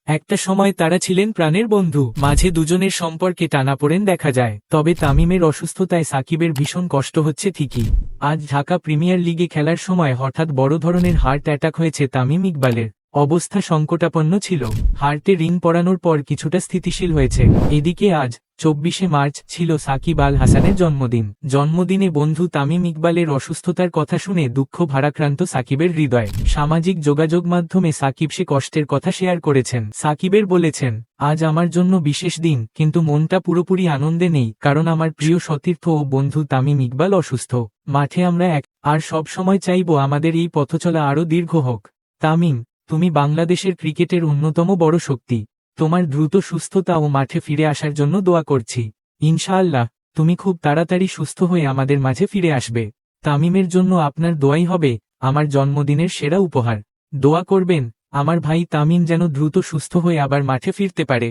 একটা সময় তারা ছিলেন প্রাণের বন্ধু, মাঝে দুজনের সম্পর্কে টানাপোড়েন দেখা যায়। তবে তামিমের অসুস্থতায় সাকিবের ভীষণ কষ্ট হচ্ছে ঠিকই। আজ ঢাকা প্রিমিয়ার লিগে খেলার সময় হঠাৎ বড় ধরনের হার্ট অ্যাটাক হয়েছে তামিম ইকবালের। অবস্থা সংকটাপন্ন ছিল, হার্টে রিং পরানোর পর কিছুটা স্থিতিশীল হয়েছে। এদিকে আজ 24শে মার্চ ছিল সাকিব আল হাসানের জন্মদিন। জন্মদিনে বন্ধু তামিম ইকবালের অসুস্থতার কথা শুনে দুঃখ ভারাক্রান্ত সাকিবের হৃদয়। সামাজিক যোগাযোগ মাধ্যমে সাকিব সে কষ্টের কথা শেয়ার করেছেন। সাকিবের বলেছেন, আজ আমার জন্য বিশেষ দিন, কিন্তু মনটা পুরোপুরি আনন্দে নেই, কারণ আমার প্রিয় সতীর্থ ও বন্ধু তামিম ইকবাল অসুস্থ। মাঠে আমরা এক আর সব সময় চাইব আমাদের এই পথচলা আরও দীর্ঘ হোক। তামিম, তুমি বাংলাদেশের ক্রিকেটের অন্যতম বড় শক্তি। তোমার দ্রুত সুস্থতা ও মাঠে ফিরে আসার জন্য দোয়া করছি। ইনশাআল্লাহ তুমি খুব তাড়াতাড়ি সুস্থ হয়ে আমাদের মাঝে ফিরে আসবে। তামিমের জন্য আপনার দোয়াই হবে আমার জন্মদিনের সেরা উপহার। দোয়া করবেন আমার ভাই তামিম যেন দ্রুত সুস্থ হয়ে আবার মাঠে ফিরতে পারে।